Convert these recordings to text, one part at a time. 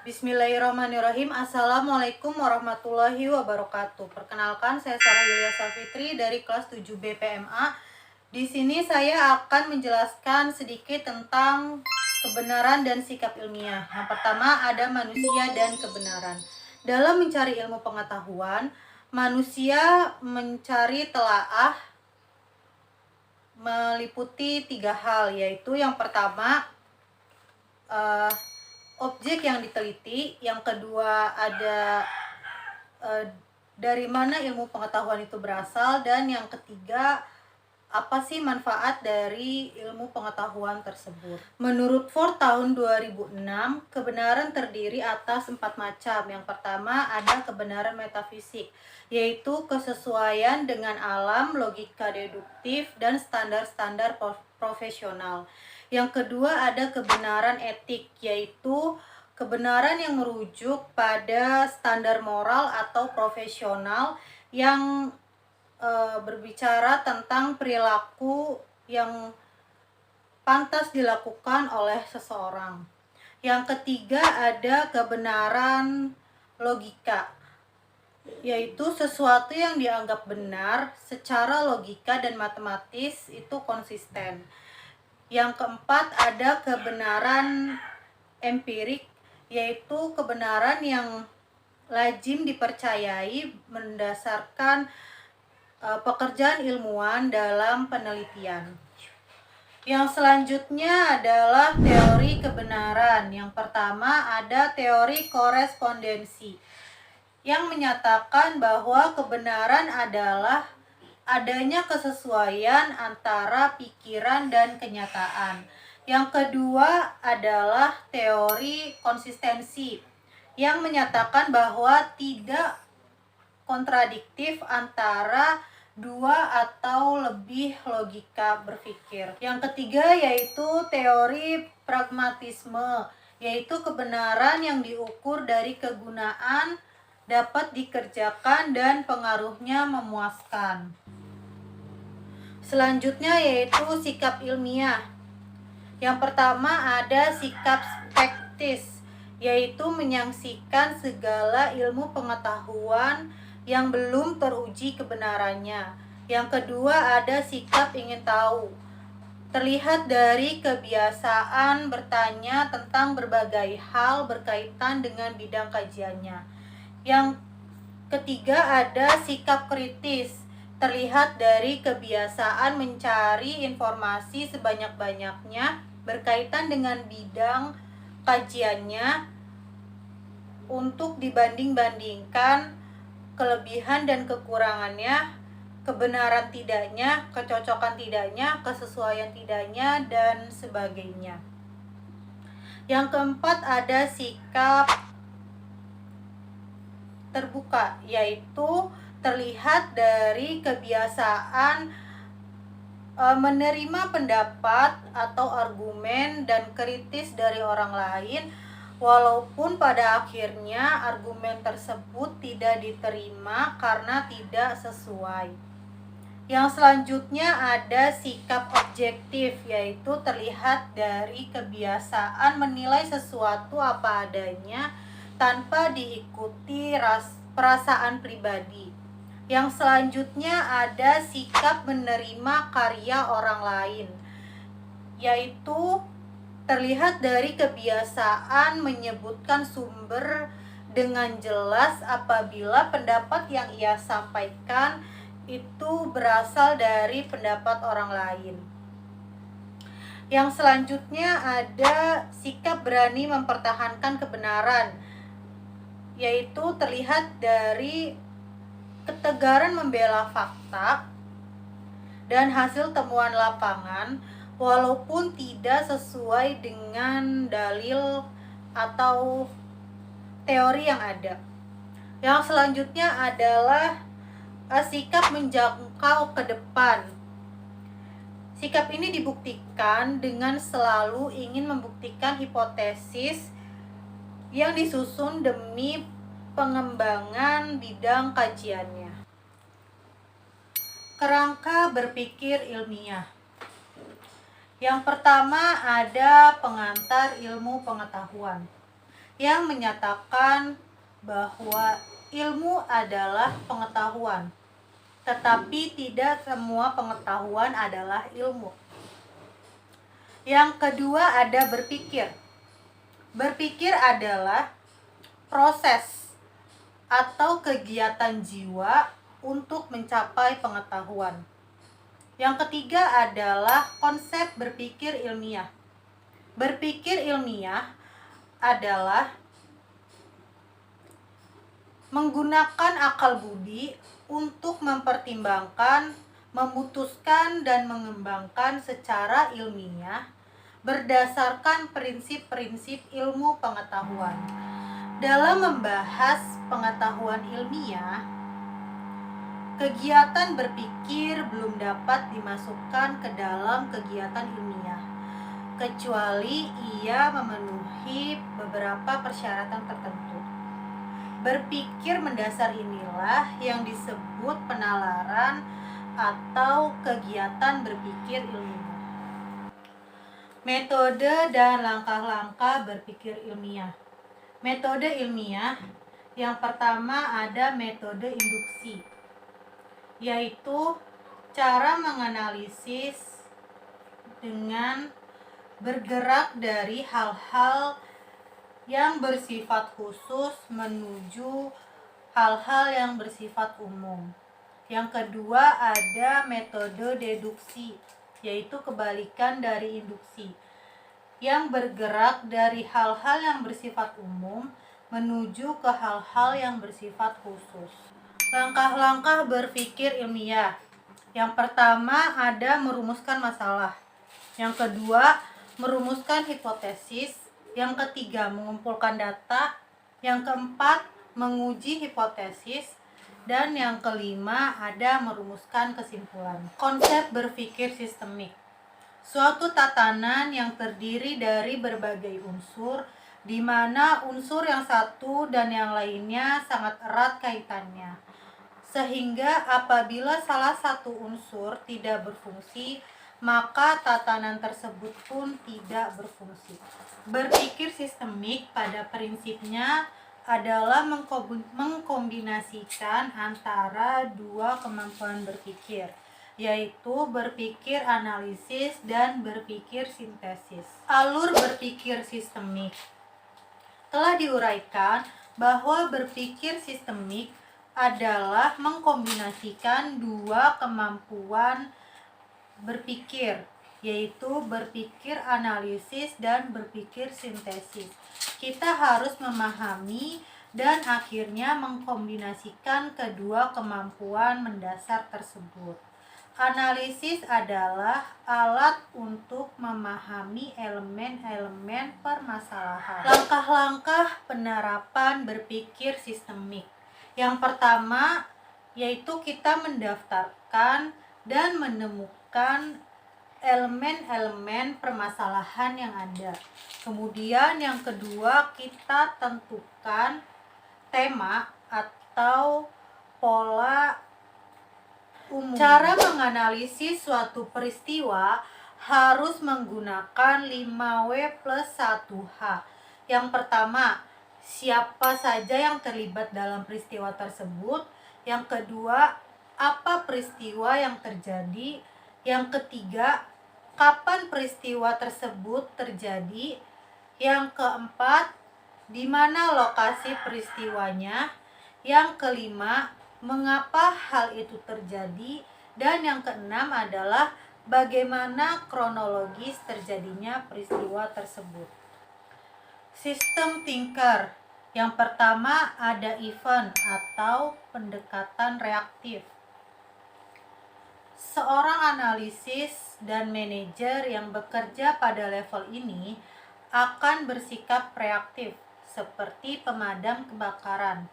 Bismillahirrahmanirrahim. Assalamualaikum warahmatullahi wabarakatuh. Perkenalkan, saya Sarah Yulia Safitri dari kelas 7 BPMA. Di sini saya akan menjelaskan sedikit tentang kebenaran dan sikap ilmiah. Yang pertama ada manusia dan kebenaran. Dalam mencari ilmu pengetahuan, manusia mencari telaah meliputi 3 hal, yaitu yang pertama objek yang diteliti, yang kedua ada dari mana ilmu pengetahuan itu berasal, dan yang ketiga apa sih manfaat dari ilmu pengetahuan tersebut. Menurut Ford tahun 2006, kebenaran terdiri atas 4 macam. Yang pertama ada kebenaran metafisik, yaitu kesesuaian dengan alam, logika deduktif, dan standar-standar profesional. Yang kedua ada kebenaran etik, yaitu kebenaran yang merujuk pada standar moral atau profesional yang berbicara tentang perilaku yang pantas dilakukan oleh seseorang. Yang ketiga ada kebenaran logika, yaitu sesuatu yang dianggap benar secara logika dan matematis itu konsisten. Yang keempat ada kebenaran empirik, yaitu kebenaran yang lazim dipercayai mendasarkan pekerjaan ilmuwan dalam penelitian. Yang selanjutnya adalah teori kebenaran. Yang pertama ada teori korespondensi, yang menyatakan bahwa kebenaran adalah adanya kesesuaian antara pikiran dan kenyataan. Yang kedua adalah teori konsistensi, yang menyatakan bahwa tidak kontradiktif antara dua atau lebih logika berpikir. Yang ketiga yaitu teori pragmatisme, yaitu kebenaran yang diukur dari kegunaan, dapat dikerjakan, dan pengaruhnya memuaskan. Selanjutnya yaitu sikap ilmiah. Yang pertama ada sikap skeptis, yaitu menyaksikan segala ilmu pengetahuan yang belum teruji kebenarannya. Yang kedua ada sikap ingin tahu, terlihat dari kebiasaan bertanya tentang berbagai hal berkaitan dengan bidang kajiannya. Yang ketiga ada sikap kritis, terlihat dari kebiasaan mencari informasi sebanyak-banyaknya berkaitan dengan bidang kajiannya untuk dibanding-bandingkan kelebihan dan kekurangannya, kebenaran tidaknya, kecocokan tidaknya, kesesuaian tidaknya, dan sebagainya. Yang keempat ada sikap terbuka, yaitu terlihat dari kebiasaan menerima pendapat atau argumen dan kritis dari orang lain, walaupun pada akhirnya argumen tersebut tidak diterima karena tidak sesuai. Yang selanjutnya ada sikap objektif, yaitu terlihat dari kebiasaan menilai sesuatu apa adanya tanpa diikuti perasaan pribadi. Yang selanjutnya ada sikap menerima karya orang lain, yaitu terlihat dari kebiasaan menyebutkan sumber dengan jelas apabila pendapat yang ia sampaikan itu berasal dari pendapat orang lain. Yang selanjutnya ada sikap berani mempertahankan kebenaran, yaitu terlihat dari ketegaran membela fakta dan hasil temuan lapangan walaupun tidak sesuai dengan dalil atau teori yang ada. Yang selanjutnya adalah sikap menjangkau ke depan. Sikap ini dibuktikan dengan selalu ingin membuktikan hipotesis yang disusun demi pengembangan bidang kajiannya. Kerangka berpikir ilmiah. Yang pertama ada pengantar ilmu pengetahuan. yang menyatakan bahwa ilmu adalah pengetahuan, tetapi tidak semua pengetahuan adalah ilmu. Yang kedua ada berpikir. Berpikir adalah proses atau kegiatan jiwa untuk mencapai pengetahuan. Yang ketiga adalah konsep berpikir ilmiah. Berpikir ilmiah adalah menggunakan akal budi untuk mempertimbangkan, memutuskan, dan mengembangkan secara ilmiah berdasarkan prinsip-prinsip ilmu pengetahuan. Dalam membahas pengetahuan ilmiah, kegiatan berpikir belum dapat dimasukkan ke dalam kegiatan ilmiah, kecuali ia memenuhi beberapa persyaratan tertentu. Berpikir mendasar inilah yang disebut penalaran atau kegiatan berpikir ilmiah. Metode dan langkah-langkah berpikir ilmiah. Metode ilmiah yang pertama ada metode induksi, yaitu cara menganalisis dengan bergerak dari hal-hal yang bersifat khusus menuju hal-hal yang bersifat umum. Yang kedua ada metode deduksi, yaitu kebalikan dari induksi, yang bergerak dari hal-hal yang bersifat umum menuju ke hal-hal yang bersifat khusus. Langkah-langkah berpikir ilmiah. Yang pertama ada merumuskan masalah. Yang kedua, merumuskan hipotesis. Yang ketiga, mengumpulkan data. Yang keempat, menguji hipotesis. Dan yang kelima, ada merumuskan kesimpulan. Konsep berpikir sistemik. Suatu tatanan yang terdiri dari berbagai unsur, di mana unsur yang satu dan yang lainnya sangat erat kaitannya. Sehingga apabila salah satu unsur tidak berfungsi, maka tatanan tersebut pun tidak berfungsi. Berpikir sistemik pada prinsipnya adalah mengkombinasikan antara dua kemampuan berpikir, yaitu berpikir analisis dan berpikir sintesis. Alur berpikir sistemik. Telah diuraikan bahwa berpikir sistemik adalah mengkombinasikan dua kemampuan berpikir, yaitu berpikir analisis dan berpikir sintesis. Kita harus memahami dan akhirnya mengkombinasikan kedua kemampuan mendasar tersebut. Analisis adalah alat untuk memahami elemen-elemen permasalahan. Langkah-langkah penerapan berpikir sistemik. Yang pertama yaitu kita mendaftarkan dan menemukan elemen-elemen permasalahan yang ada. Kemudian yang kedua, kita tentukan tema atau pola umum. Cara menganalisis suatu peristiwa harus menggunakan 5W+1H. Yang pertama, siapa saja yang terlibat dalam peristiwa tersebut. Yang kedua, apa peristiwa yang terjadi. Yang ketiga, kapan peristiwa tersebut terjadi. Yang keempat, di mana lokasi peristiwanya. Yang kelima, mengapa hal itu terjadi. Dan yang keenam adalah bagaimana kronologis terjadinya peristiwa tersebut. Sistem thinker. Yang pertama ada event atau pendekatan reaktif. Seorang analisis dan manajer yang bekerja pada level ini akan bersikap reaktif seperti pemadam kebakaran,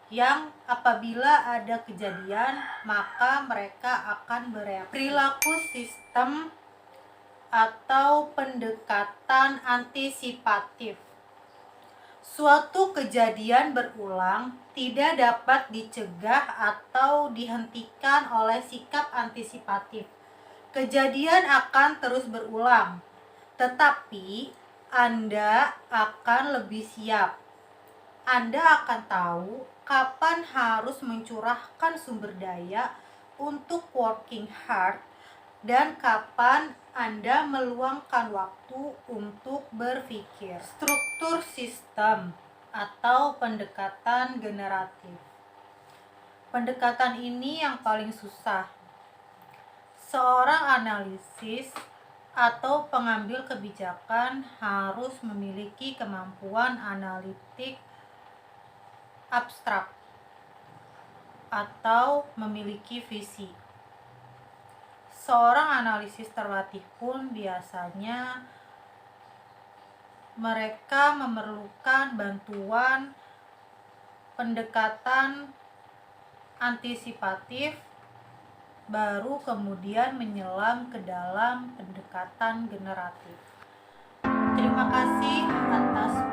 yang apabila ada kejadian maka mereka akan bereaksi. Perilaku sistem atau pendekatan antisipatif. Suatu kejadian berulang tidak dapat dicegah atau dihentikan oleh sikap antisipatif. Kejadian akan terus berulang, tetapi Anda akan lebih siap. Anda akan tahu kapan harus mencurahkan sumber daya untuk working hard dan kapan Anda meluangkan waktu untuk berpikir. Struktur sistem atau pendekatan generatif. Pendekatan ini yang paling susah. Seorang analisis atau pengambil kebijakan harus memiliki kemampuan analitik abstrak atau memiliki visi. Seorang analisis terlatih pun biasanya mereka memerlukan bantuan pendekatan antisipatif, baru kemudian menyelam ke dalam pendekatan generatif. Terima kasih atas